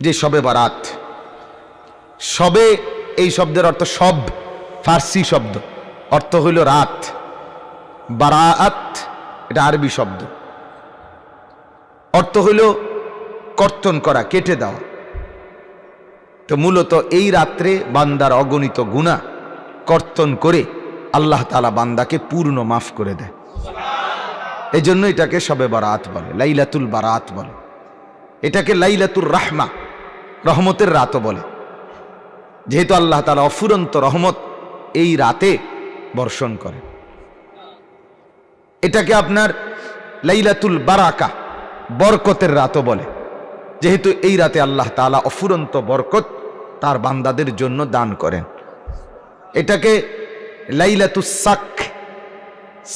যে শবে বারাত। শবে এই শব্দের অর্থ সব, ফার্সি শব্দ, অর্থ হইল রাত। বারাআত এটা আরবি শব্দ, অর্থ হইল কর্তন করা, কেটে দেওয়া। তো মূলত এই রাত্রে বান্দার অগণিত গুনাহ কর্তন করে আল্লাহ তাআলা বান্দাকে পূর্ণ মাফ করে দেয়। এই জন্য এটাকে শবে বারাত বলে, লাইলাতুল বারাত বলে। এটাকে লাইলাতুর রাহমা, রহমতের রাতও বলে, যেহেতু আল্লাহ তাআলা অফুরন্ত রহমত এই রাতে বর্ষণ করে। এটাকে আপনার লাইলাতুল বারাকা, বরকতের রাতও বলে, যেহেতু এই রাতে আল্লাহ তাআলা অফুরন্ত বরকত তার বান্দাদের জন্য দান করেন। এটাকে লাইলাতুস সাক,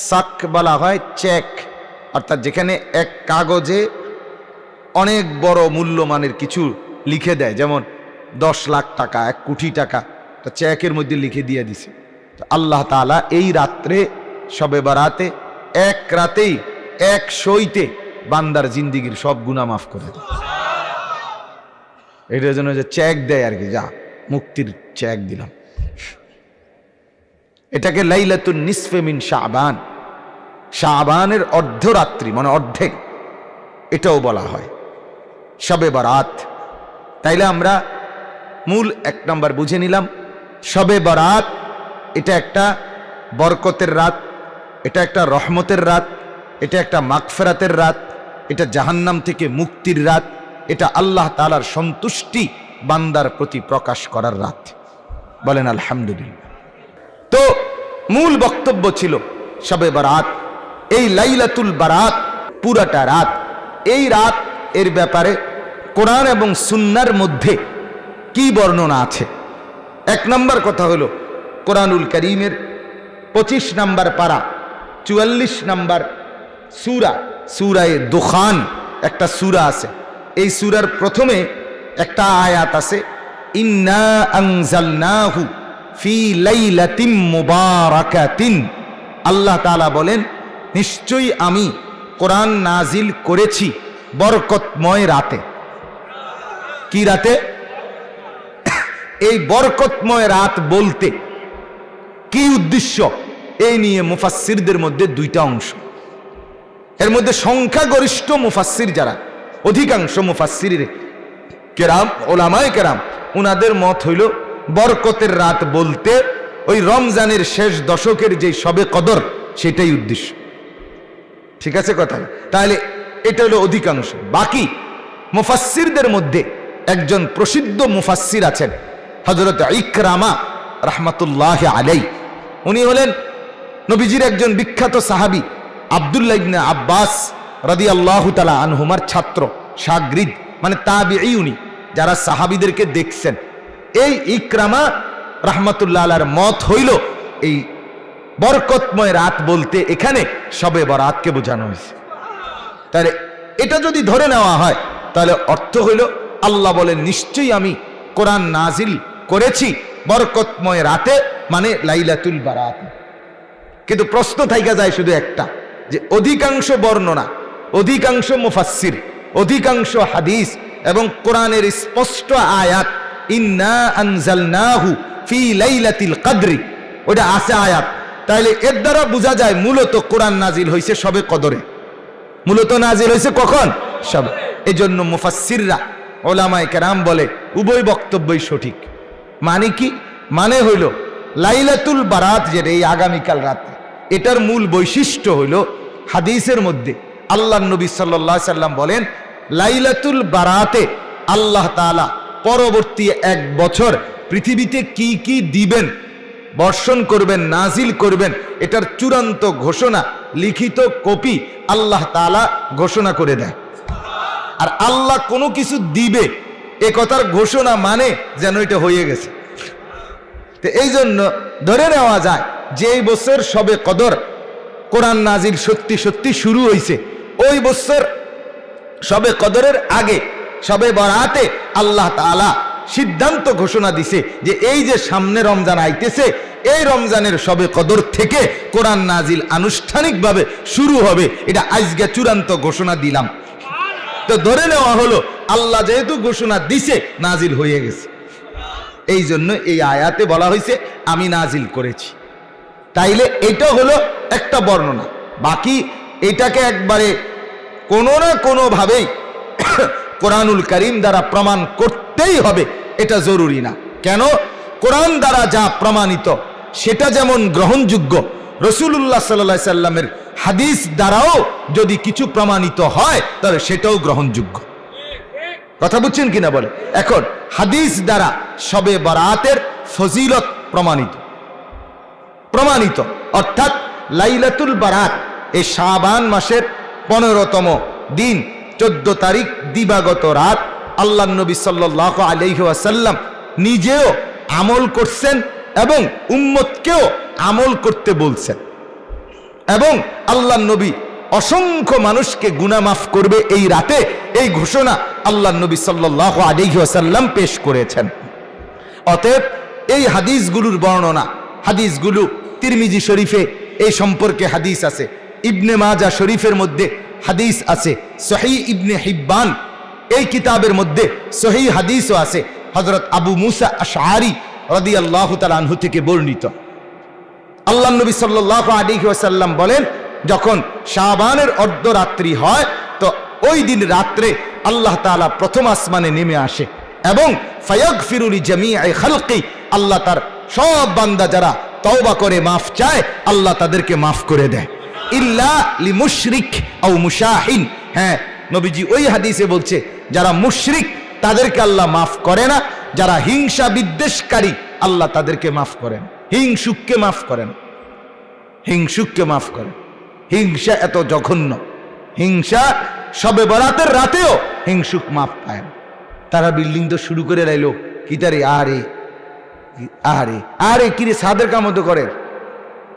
সাক বলা হয় চেক, অর্থাৎ যেখানে এক কাগজে অনেক বড় মূল্যমানের কিছু লিখে দেয়, যেমন 10 লাখ টাকা, 1 কোটি টাকা, চেকের মধ্যে লিখে দিয়ে দিছে। আল্লাহ তাআলা এই রাত্রে শবে বারাতে এক রাতেই, এক শোইতে বান্দার জিন্দিগির সব গুনাহ মাফ করে দেয়। এটার জন্য যে চেক দেয় আর কি, যা মুক্তির চেক দিলাম। এটাকে লাইলাতুন নিসফে মিন শাবান, শাবানের অর্ধরাত্রি মানে অর্ধেক, এটাও বলা হয় শবে বারাত। তাইলে আমরা মূল 1 নাম্বার বুঝে নিলাম, শবে বারাত এটা একটা বরকতের রাত, এটা একটা রহমতের রাত, এটা একটা মাগফিরাতের রাত, এটা জাহান্নাম থেকে মুক্তির রাত, এটা আল্লাহ তাআলার সন্তুষ্টি বান্দার প্রতি প্রকাশ করার রাত। বলেন আলহামদুলিল্লাহ। তো মূল বক্তব্য ছিল শবে বারাত, এই লাইলাতুল বারাত পুরাটা রাত। এই রাত এর ব্যাপারে কোরআন এবং সুন্নাহর মধ্যে কি বর্ণনা আছে? 1 নম্বর কথা হলো কোরআনুল কারীমের 25 নম্বর পারা 44 নম্বর সূরা, সূরায়ে দুখান একটা সূরা আছে। এই সূরার প্রথমে একটা আয়াত আছে, ইন্না আনজালনাহু ফি লাইলাতিন মুবারাকাতিন। আল্লাহ তাআলা বলেন, নিশ্চয়ই আমি কোরআন নাজিল করেছি বরকতময় রাতে। কি রাতে? এই বরকতময় রাত বলতে কি উদ্দেশ্য, এই নিয়ে মুফাসসিরদের মধ্যে 2টা অংশ। এর মধ্যে সংখ্যাগরিষ্ঠ মুফাসসির যারা, অধিকাংশ মুফাসসির কেরাম, ওলামায়ে কেরাম, উনাদের মত হইল বরকতের রাত বলতে ওই রমজানের শেষ দশকের যে শবে কদর, সেটাই উদ্দেশ্য। ঠিক আছে কথা? তাহলে এটা হলো অধিকাংশ। বাকি মুফাসসিরদের মধ্যে একজন প্রসিদ্ধ মুফাসসির আছেন, হযরত ইকরামা রাহমাতুল্লাহি আলাইহি। উনি হলেন নবীজির একজন বিখ্যাত সাহাবী আব্দুল্লাহ ইবনে আব্বাস রাদিয়াল্লাহু তাআলা আনহুমার ছাত্র, শাগরিদ, মানে তাবিঈ। উনি যারা সাহাবীদেরকে দেখছেন, এই ইকরামা রাহমাতুল্লাহ আলাইহির মত হইল এই বরকতময় রাত বলতে এখানে শবে বরাতকে বোঝানো হয়েছে। তাহলে এটা যদি ধরে নেওয়া হয়, তাহলে অর্থ হইল আল্লাহ বলেন, নিশ্চয়ই আমি কোরআন নাজিল করেছি বরকতময় রাতে, মানে লাইলাতুল বারাত। কিন্তু প্রশ্ন থাইকা যায় শুধু একটা, যে অধিকাংশ বর্ণনা, অধিকাংশ মুফাসসির, অধিকাংশ হাদিস এবং কোরআনের স্পষ্ট আয়াত, ইন্না আনজালনাহু ফি লাইলাতিল কদরি, ওটা আছে আয়াত। তাহলে এর দ্বারা বোঝা যায় মূলত কোরআন নাজিল হয়েছে শবে কদরে। মূলত নাজিল হয়েছে কখন? শবে। এই জন্য মুফাসসিররা, ওলামায়ে কেরাম বলে উভয় বক্তব্যই সঠিক। মানে কি? মানে হইল লাইলাতুল বারাত যেটা এই আগামীকাল রাতে, এটার মূল বৈশিষ্ট্য হইল হাদিসের মধ্যে আল্লাহর নবী সাল্লাল্লাহু আলাইহি সাল্লাম বলেন, লাইলাতুল বারাতে আল্লাহ তাআলা পরবর্তী 1 বছর পৃথিবীতে কি কি দিবেন, বর্ষণ করবেন, নাজিল করবেন, এটার চূড়ান্ত ঘোষণা, লিখিত কপি আল্লাহ তাআলা ঘোষণা করে দেয়। আর আল্লাহ কোনো কিছু দিবে এ কথার ঘোষণা মানে যেন এটা হয়ে গেছে। তো এই জন্য ধরে নেওয়া যায় যে এই বছর শবে কদর কোরআন নাজিল সত্যি সত্যি শুরু হয়েছে, ওই বছর শবে কদরের আগে শবে বরাতে আল্লাহ তাআলা সিদ্ধান্ত ঘোষণা দিছে যে এই যে সামনে রমজান আইতেছে, এই রমজানের শবে কদর থেকে কোরআন নাজিল আনুষ্ঠানিকভাবে শুরু হবে, এটা আজকে চূড়ান্ত ঘোষণা দিলাম। তো ধরে নেওয়া হলো আল্লাহ যেহেতু ঘোষণা দিছে নাজিল হয়ে গেছে। এই জন্য এই আয়াতে বলা হয়েছে আমি নাজিল করেছি। তাইলে এটা হলো একটা বর্ণনা। বাকি এটাকে একবারে কোনো না কোনো ভাবেই কোরআনুল কারীম দ্বারা প্রমাণ করতেই হবে এটা জরুরি না। কেন? কোরআন দ্বারা যা প্রমাণিত সেটা যেমন গ্রহণযোগ্য, রাসূলুল্লাহ সাল্লাল্লাহু আলাইহি সাল্লামের হাদিস দ্বারাও যদি কিছু প্রমাণিত হয় তাহলে সেটাও গ্রহণযোগ্য। কথা বুঝছেন কিনা বলে? এখন হাদিস দ্বারা শবে বরাতের ফজিলত প্রমাণিত অর্থাৎ লাইলাতুল বারাত এই শাবান মাসের 15তম দিন 14 তারিখ দিবাগত রাত আল্লাহর নবী সাল্লাল্লাহু আলাইহি ওয়াসাল্লাম নিজেও আমল করছেন এবং উম্মতকেও আমল করতে বলছেন, এবং আল্লাহর নবী অসংখ্য মানুষকে গুনাহ মাফ করবে এই রাতে, এই ঘোষণা আল্লাহর নবী সাল্লাল্লাহু আলাইহি ওয়াসাল্লাম পেশ করেছেন। অতএব এই হাদিসগুলোর বর্ণনা, হাদিসগুলো তিরমিজি শরীফে এই সম্পর্কে হাদিস আছে, ইবনে মাজাহ শরীফের মধ্যে হাদিস আছে, সহিহ ইবনে হিব্বান এই কিতাবের মধ্যে সহিহ হাদিসও আছে। হযরত আবু মুসা আশআরী রাদিয়াল্লাহু তাআলা আনহু থেকে বর্ণিত, আল্লাহর নবী সাল্লাল্লাহু আলাইহি ওয়াসাল্লাম বলেন, যখন শাবানের অর্ধরাত্রি হয় তো ওই দিন রাত্রে আল্লাহ তাআলা প্রথম আসমানে নেমে আসে এবং ফায়াগফিরু লিজামিই খালকি, আল্লাহ তার সব বান্দা যারা তওবা করে মাফ চায় আল্লাহ তাদেরকে মাফ করে দেয়, ইল্লা লিমুশরিক আও মুশাহিন। হ্যাঁ, নবীজি ওই হাদিসে বলছে যারা মুশরিক তাদেরকে আল্লাহ মাফ করে না, যারা হিংসা বিদ্বেষকারী আল্লাহ তাদেরকে মাফ করেন, হিংসুককে মাফ করেন, হিংসুককে মাফ করেন। হিংসা এত জঘন্য, হিংসা শবে বরাতের রাতেও হিংসুক মাফ পায় না। তারা বিল্ডিং তো শুরু করে লাইলো কি তারে, আরে আরে আরে কিরে সাদের কাম তো করে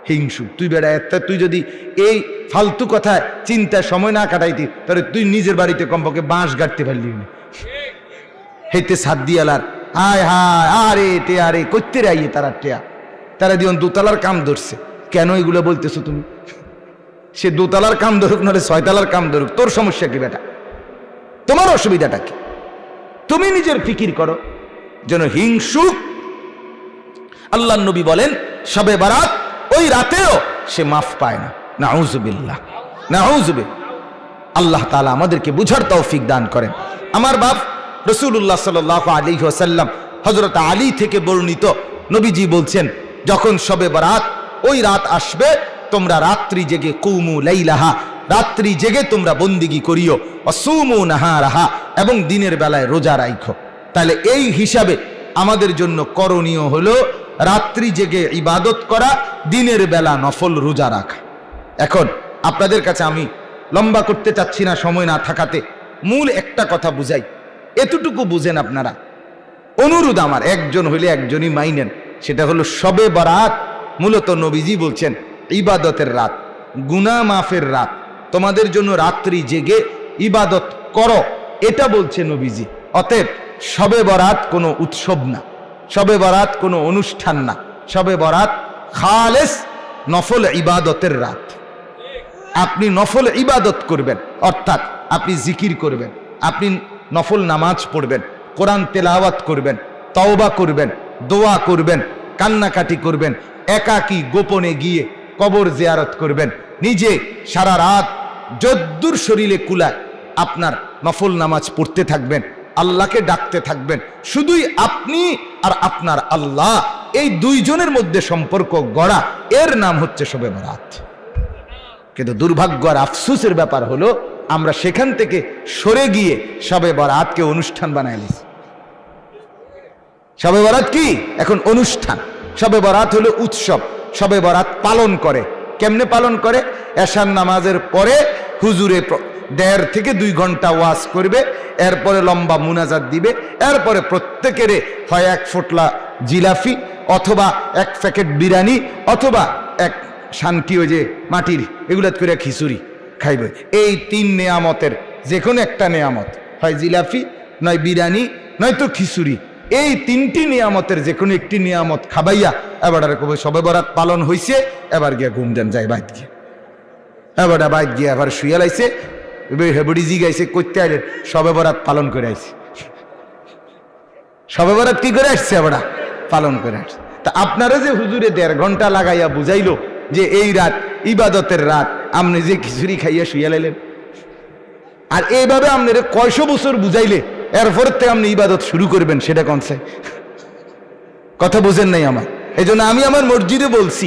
হিংসুক। তুই বেড়া একটা, তুই যদি এই ফালতু কথায় চিন্তায় সময় না কাটাইতি তাহলে তুই নিজের বাড়িতে কমপক্ষে বাঁশ গাড়তে পারলি না। হেতে সাদ দিয়ালার হায় হায় আরে টে আরে করতে রাইয়ে তারা টেয়া, তারা দিন দোতলার কাম ধরছে। কেন এগুলো বলতেছো তুমি? সে দোতলার কাম ধরুক নাহলে 6 তলার কাম ধরুক, তোর সমস্যা কি বেটা? তোমার অসুবিধাটা কি? তুমি নিজের ফিকির করো। যেন হিংসুক, আল্লাহর নবী বলেন শবে বারাত ওই রাতেও সে মাফ পায় না। নাউজুবিল্লাহ, নাউজুবিল্লাহ। আল্লাহ তাআলা আমাদেরকে বুঝার তৌফিক দান করেন। আমার বাপ রাসূলুল্লাহ সাল্লাল্লাহু আলাইহি ওয়াসাল্লাম হযরত আলী থেকে বর্ণিত, নবীজি বলছেন যখন শবে বারাত ওই রাত আসবে তোমরা রাত্রি জেগে কুমু লাইলাহা, রাত্রি জেগে তোমরা বন্দিগি করিও, অসুমু নাহারাহা, এবং দিনের বেলায় রোজা রাখো। তাহলে এই হিসাবে আমাদের জন্য করণীয় হলো রাত্রি জেগে ইবাদত করা, দিনের বেলা নফল রোজা রাখা। এখন আপনাদের কাছে আমি লম্বা করতে চাচ্ছি না সময় না থাকাতে, মূল একটা কথা বুঝাই, এতটুকু বুঝেন আপনারা। অনুরোধ আমার, একজন হইলে একজনই মাইনেন, সেটা হলো শবে বরাত মূলত নবীজি বলছেন ইবাদতের রাত, গুনাহ মাফের রাত। তোমাদের জন্য রাত্রি জেগে ইবাদত করো, এটা বলছে নবীজি। অতএব শবে বরাত কোনো উৎসব না, শবে বরাত কোনো অনুষ্ঠান না, শবে বরাত খালেস নফল ইবাদতের রাত। আপনি নফল ইবাদত করবেন, অর্থাৎ আপনি জিকির করবেন, আপনি নফল নামাজ পড়বেন, কোরআন তেলাওয়াত করবেন, তওবা করবেন, দোয়া করবেন, কান্নাকাটি করবেন, একাকী গোপনে গিয়ে কবর জিয়ারত করবেন, নিজে সারা রাত যদ্দুর শরীরে কুলায় আপনার নফল নামাজ পড়তে থাকবেন, আল্লাহকে ডাকতে থাকবেন। শুধুই আপনি আর আপনার আল্লাহ, এই দুইজনের মধ্যে সম্পর্ক গড়া, এর নাম হচ্ছে শবে বরাত। কিন্তু দুর্ভাগ্য আর আফসোসের ব্যাপার হলো আমরা সেখান থেকে সরে গিয়ে শবে বরাতকে অনুষ্ঠান বানাই নিয়েছি। শবে বরাত কি এখন অনুষ্ঠান? শবে বরাত হলো উৎসব। শবে বরাত পালন করে কেমনে পালন করে? এশার নামাজের পরে হুজুরে 1.5 থেকে 2 ঘন্টা ওয়াজ করবে, এরপরে লম্বা মুনাজাত দিবে, এরপরে প্রত্যেকের হয় 1 ফোঁটলা জিলাফি অথবা 1 প্যাকেট বিরিয়ানি অথবা 1 শান্তি ওই যে মাটির এগুলা করে খিচুড়ি খাইবে। এই 3 নেয়ামতের যে কোনো একটা নেয়ামত, হয় জিলাফি, নয় বিরিয়ানি, নয়তো খিচুড়ি। এই 3টি নিয়ামতের যে কোনো একটি নিয়ামত খাবাইয়া এবার কবে শবে বরাত পালন হইছে, এবার গিয়া ঘুম দেন যায় বাইত গিয়া, এবার বাইত গিয়া এবার শুয়ে লাইছে, হেবড়ি জি গাইছে করতে আইলে শবে বরাত পালন করে আইছে। শবে বরাত কি করে আসছে? আমরা পালন করে আসছে। তা আপনারা যে হুজুরে 1.5 ঘন্টা লাগাইয়া বুঝাইলো যে এই রাত ইবাদতের রাত, আপনি যে খিচুড়ি খাইয়া শুইয়া লাইলেন, আর এইভাবে আপনারা কয়শো বছর বুঝাইলে এরপর থেকে আপনি ইবাদত শুরু করবেন, সেটা কনসে? কথা বুঝেন নাই আমার। এই জন্য আমি আমার মসজিদে বলছি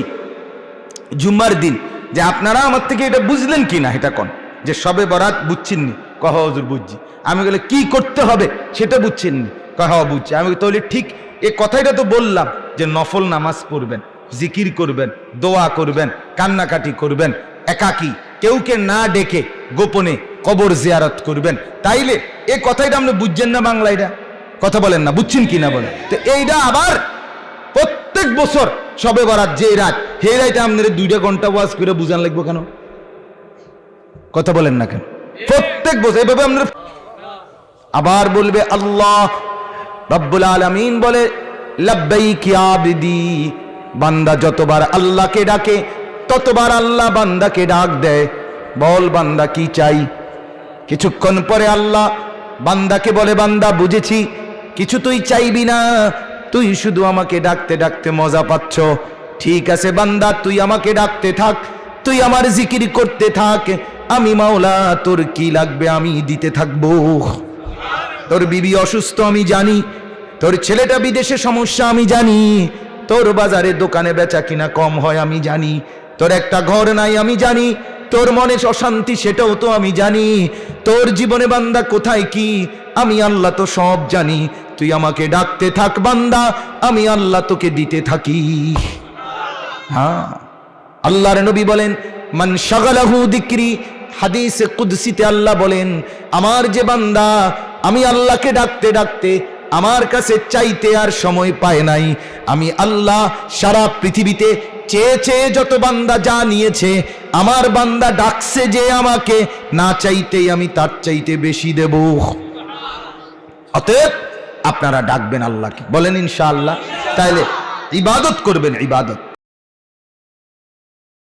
জুম্মার দিন যে আপনারা আমার থেকে এটা বুঝলেন কি না, এটা কোন যে শবে বরাত বুঝছেননি? কহ হুজুর বুঝছি। আমি বলে কি করতে হবে সেটা বুঝছেননি? কহ বুঝছি। আমি তাহলে ঠিক এই কথাটা তো বললাম যে নফল নামাজ পড়বেন, জিকির করবেন, দোয়া করবেন, কান্নাকাটি করবেন, একাকী কেউকে না ডেকে গোপনে কবর জিয়ারত করবেন। তাইলে এই কথাটা আপনি বুঝছেন না? বাংলাটা কথা বলেন না, বুঝছেন কি না বলেন তো? এইটা আবার প্রত্যেক বছর শবে বরাত যে রাত, সেই রাইতে আপনার 2 ঘন্টা ওয়াজ করে বুঝান লাগবে কেন? কথা বলেন না কেন? প্রত্যেক বছর এভাবে আপনার আবার বলবে আল্লাহ রব্বুল আলামিন বলে লাব্বাইক ইয়া আবদি, বান্দা যতবার আল্লাহকে ডাকে ততবার আল্লাহ বান্দাকে ডাক দেয়। বল বান্দা কি চাই? কিছুক্ষণ পরে আল্লাহ বান্দাকে বলে বান্দা বুঝেছি, কিছু তুই চাইবি না, তুই শুধু আমাকে ডাকতে ডাকতে মজা পাচ্ছ। ঠিক আছে বান্দা, তুই আমাকে ডাকতে থাক, তুই আমার জিকির করতে থাক, আমি মাওলা তোর কি লাগবে আমি দিতে থাকবো। তোর বিবি অসুস্থ আমি জানি, তোর ছেলেটা বিদেশে সমস্যা আমি জানি, তোর বাজারে দোকানে বেচা কিনা কম হয় আমি জানি, তোর একটা ঘর নাই আমি জানি, তোর মনে অশান্তি সেটাও তো আমি জানি, তোর জীবনে বান্দা কোথায় কি আমি আল্লাহ তো সব জানি। তুই আমাকে ডাকতে থাক বান্দা, আমি আল্লাহ তোকে দিতে থাকি। হ্যাঁ, আল্লাহর নবী বলেন মান শাগালাহু যিকরি, হাদিসে কুদসিতে আল্লাহ বলেন আমার যে বান্দা আমি আল্লাহকে ডাকতে ডাকতে আমার কাছে চাইতে আর সময় পায় নাই, আমি আল্লাহ সারা পৃথিবীতে চেয়ে চেয়ে যত বান্দা যা নিয়েছে, আমার বান্দা ডাকছে যে আমাকে, না চাইতেই আমি তার চাইতে বেশি দেব। অতএব আপনারা ডাকবেন আল্লাহকে, বলেন ইনশাআল্লাহ। তাইলে ইবাদত করবেন, ইবাদত।